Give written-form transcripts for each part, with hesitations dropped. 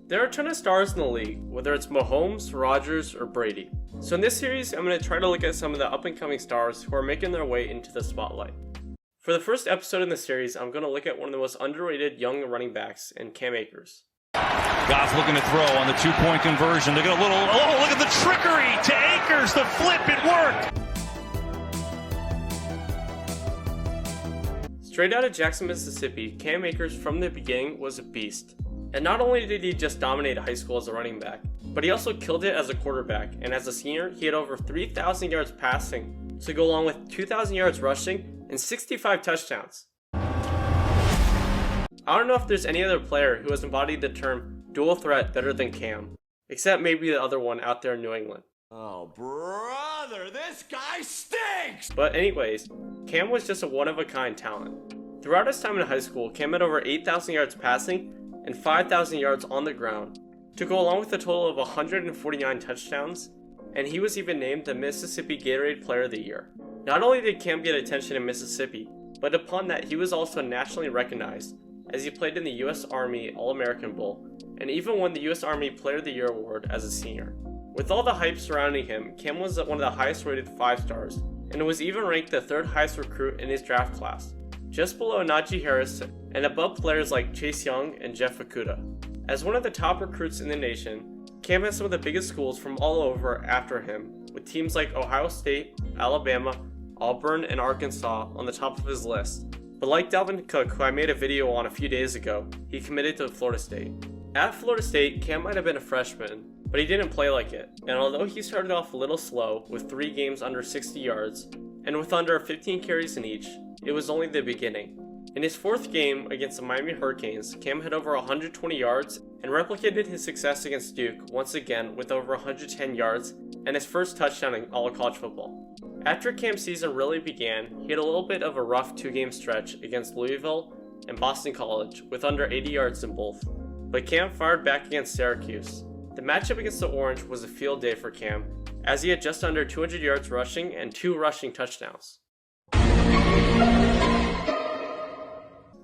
There are a ton of stars in the league, whether it's Mahomes, Rodgers, or Brady. So in this series, I'm going to try to look at some of the up-and-coming stars who are making their way into the spotlight. For the first episode in the series, I'm going to look at one of the most underrated young running backs in Cam Akers. Goff looking to throw on the two-point conversion. Look at look at the trickery to Akers, the flip, it worked. Straight out of Jackson, Mississippi, Cam Akers from the beginning was a beast. And not only did he just dominate high school as a running back, but he also killed it as a quarterback, and as a senior, he had over 3,000 yards passing, to go along with 2,000 yards rushing and 65 touchdowns. I don't know if there's any other player who has embodied the term dual threat better than Cam, except maybe the other one out there in New England. Oh, brother, this guy stinks! But anyways, Cam was just a one-of-a-kind talent. Throughout his time in high school, Cam had over 8,000 yards passing and 5,000 yards on the ground, to go along with a total of 149 touchdowns, and he was even named the Mississippi Gatorade Player of the Year. Not only did Cam get attention in Mississippi, but upon that he was also nationally recognized, as he played in the U.S. Army All-American Bowl, and even won the U.S. Army Player of the Year award as a senior. With all the hype surrounding him, Cam was one of the highest rated 5-stars, and was even ranked the 3rd highest recruit in his draft class, just below Najee Harris and above players like Chase Young and Jeff Okudah. As one of the top recruits in the nation, Cam has some of the biggest schools from all over after him, with teams like Ohio State, Alabama, Auburn, and Arkansas on the top of his list. But like Dalvin Cook, who I made a video on a few days ago, he committed to Florida State. At Florida State, Cam might have been a freshman, but he didn't play like it, and although he started off a little slow with 3 games under 60 yards, and with under 15 carries in each, it was only the beginning. In his 4th game against the Miami Hurricanes, Cam had over 120 yards and replicated his success against Duke once again with over 110 yards and his first touchdown in all of college football. After Cam's season really began, he had a little bit of a rough 2-game stretch against Louisville and Boston College with under 80 yards in both. But Cam fired back against Syracuse. The matchup against the Orange was a field day for Cam, as he had just under 200 yards rushing and 2 rushing touchdowns.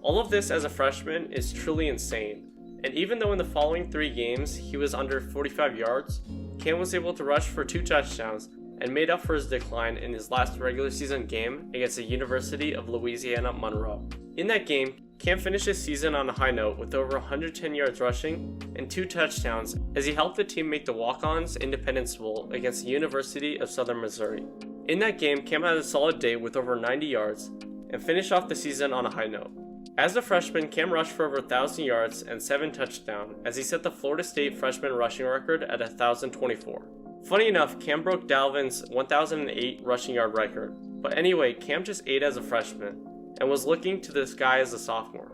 All of this as a freshman is truly insane, and even though in the following 3 games he was under 45 yards, Cam was able to rush for 2 touchdowns and made up for his decline in his last regular season game against the University of Louisiana Monroe. In that game, Cam finished his season on a high note with over 110 yards rushing and 2 touchdowns as he helped the team make the Walk-Ons Independence Bowl against the University of Southern Missouri. In that game, Cam had a solid day with over 90 yards and finished off the season on a high note. As a freshman, Cam rushed for over 1,000 yards and 7 touchdowns as he set the Florida State freshman rushing record at 1,024. Funny enough, Cam broke Dalvin's 1,008 rushing yard record, but anyway, Cam just ate as a freshman and was looking to the sky as a sophomore.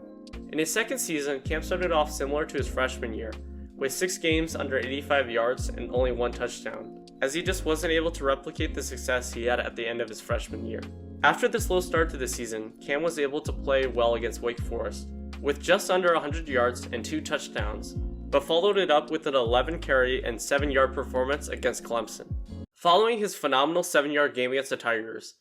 In his 2nd season, Cam started off similar to his freshman year, with 6 games under 85 yards and only 1 touchdown, as he just wasn't able to replicate the success he had at the end of his freshman year. After the slow start to the season, Cam was able to play well against Wake Forest, with just under 100 yards and 2 touchdowns, but followed it up with an 11 carry and 7 yard performance against Clemson. Following his phenomenal 7-yard game against the Tigers,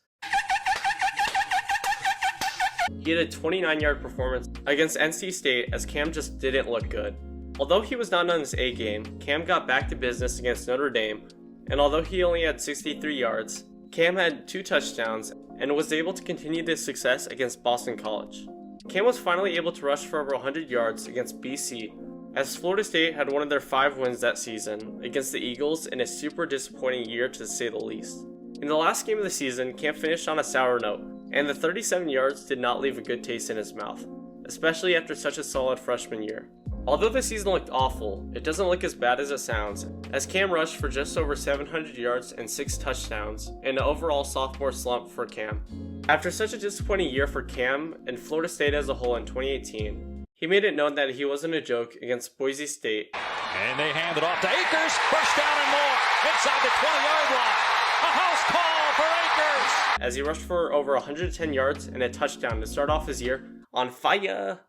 he had a 29-yard performance against NC State as Cam just didn't look good. Although he was not on his A game, Cam got back to business against Notre Dame, and although he only had 63 yards, Cam had 2 touchdowns and was able to continue this success against Boston College. Cam was finally able to rush for over 100 yards against BC, as Florida State had one of their 5 wins that season against the Eagles in a super disappointing year to say the least. In the last game of the season, Cam finished on a sour note, and the 37 yards did not leave a good taste in his mouth, especially after such a solid freshman year. Although the season looked awful, it doesn't look as bad as it sounds, as Cam rushed for just over 700 yards and 6 touchdowns in an overall sophomore slump for Cam. After such a disappointing year for Cam and Florida State as a whole in 2018, he made it known that he wasn't a joke against Boise State. And they hand it off to Akers, first down and more, inside the 20-yard line. A house call for Akers! As he rushed for over 110 yards and a touchdown to start off his year on fire.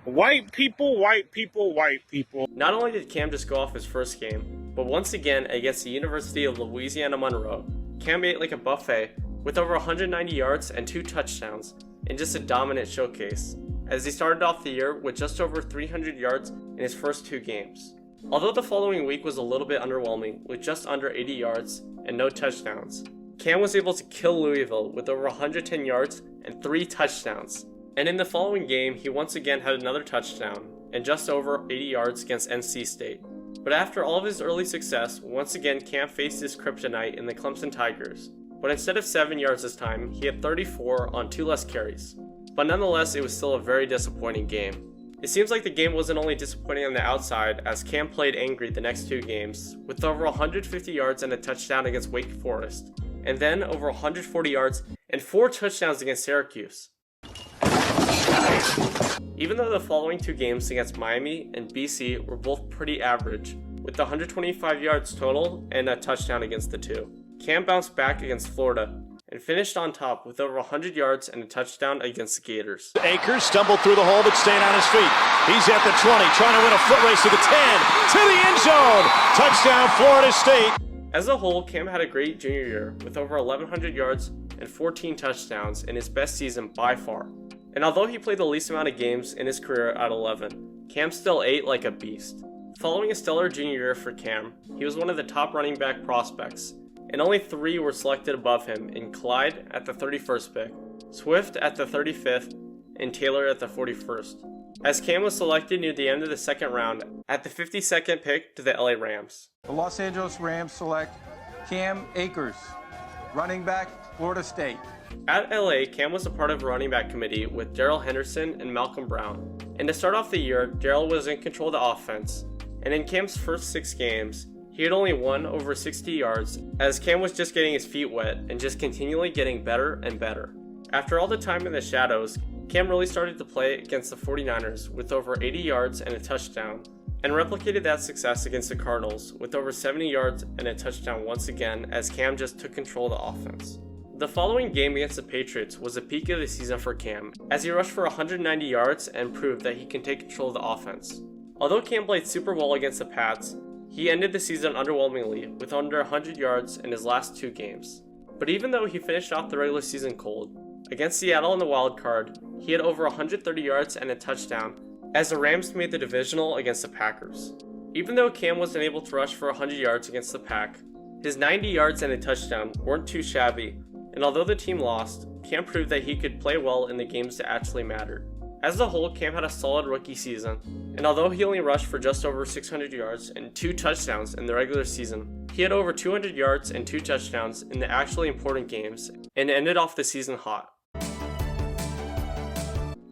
White people, white people, white people. Not only did Cam just go off his first game, but once again against the University of Louisiana Monroe, Cam ate like a buffet with over 190 yards and 2 touchdowns in just a dominant showcase, as he started off the year with just over 300 yards in his first 2 games. Although the following week was a little bit underwhelming with just under 80 yards and no touchdowns, Cam was able to kill Louisville with over 110 yards and 3 touchdowns. And in the following game, he once again had another touchdown and just over 80 yards against NC State. But after all of his early success, once again Cam faced his kryptonite in the Clemson Tigers. But instead of 7 yards this time, he had 34 on 2 less carries. But nonetheless, it was still a very disappointing game. It seems like the game wasn't only disappointing on the outside, as Cam played angry the next 2 games, with over 150 yards and a touchdown against Wake Forest, and then over 140 yards and 4 touchdowns against Syracuse. Even though the following 2 games against Miami and BC were both pretty average, with 125 yards total and a touchdown against the 2, Cam bounced back against Florida and finished on top with over 100 yards and a touchdown against the Gators. Akers stumbled through the hole but staying on his feet. He's at the 20, trying to win a foot race to the 10, to the end zone. Touchdown, Florida State. As a whole, Cam had a great junior year with over 1,100 yards and 14 touchdowns in his best season by far. And although he played the least amount of games in his career at 11, Cam still ate like a beast. Following a stellar junior year for Cam, he was one of the top running back prospects, and only 3 were selected above him in Clyde at the 31st pick, Swift at the 35th, and Taylor at the 41st, as Cam was selected near the end of the second round at the 52nd pick to the LA Rams. The Los Angeles Rams select Cam Akers, running back, Florida State. At LA, Cam was a part of a running back committee with Darrell Henderson and Malcolm Brown, and to start off the year, Darrell was in control of the offense, and in Cam's first 6 games, he had only won over 60 yards, as Cam was just getting his feet wet and just continually getting better and better. After all the time in the shadows, Cam really started to play against the 49ers with over 80 yards and a touchdown, and replicated that success against the Cardinals with over 70 yards and a touchdown once again as Cam just took control of the offense. The following game against the Patriots was a peak of the season for Cam, as he rushed for 190 yards and proved that he can take control of the offense. Although Cam played super well against the Pats, he ended the season underwhelmingly with under 100 yards in his last 2 games. But even though he finished off the regular season cold, against Seattle in the wild card, he had over 130 yards and a touchdown as the Rams made the divisional against the Packers. Even though Cam wasn't able to rush for 100 yards against the Pack, his 90 yards and a touchdown weren't too shabby, and although the team lost, Cam proved that he could play well in the games that actually mattered. As a whole, Cam had a solid rookie season, and although he only rushed for just over 600 yards and 2 touchdowns in the regular season, he had over 200 yards and 2 touchdowns in the actually important games, and ended off the season hot.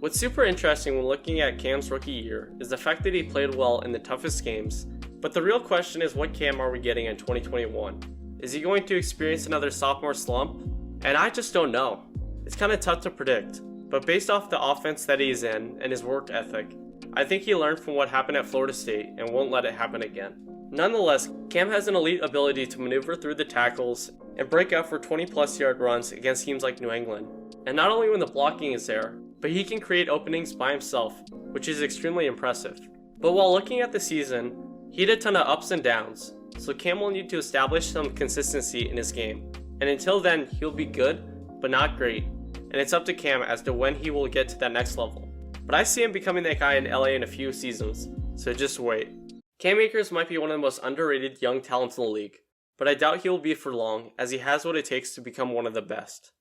What's super interesting when looking at Cam's rookie year is the fact that he played well in the toughest games, but the real question is, what Cam are we getting in 2021? Is he going to experience another sophomore slump? And I just don't know. It's kind of tough to predict. But based off the offense that he's in and his work ethic, I think he learned from what happened at Florida State and won't let it happen again. Nonetheless, Cam has an elite ability to maneuver through the tackles and break out for 20+ yard runs against teams like New England. And not only when the blocking is there, but he can create openings by himself, which is extremely impressive. But while looking at the season, he had a ton of ups and downs, so Cam will need to establish some consistency in his game. And until then, he'll be good, but not great. And it's up to Cam as to when he will get to that next level. But I see him becoming that guy in LA in a few seasons, so just wait. Cam Akers might be one of the most underrated young talents in the league, but I doubt he will be for long, as he has what it takes to become one of the best.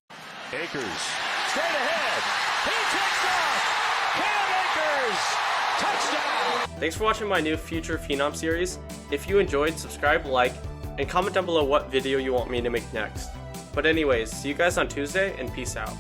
Akers, straight ahead, he takes off, Cam Akers, touchdown! Thanks for watching my new Future Phenom series. If you enjoyed, subscribe, like, and comment down below what video you want me to make next. But anyways, see you guys on Tuesday, and peace out.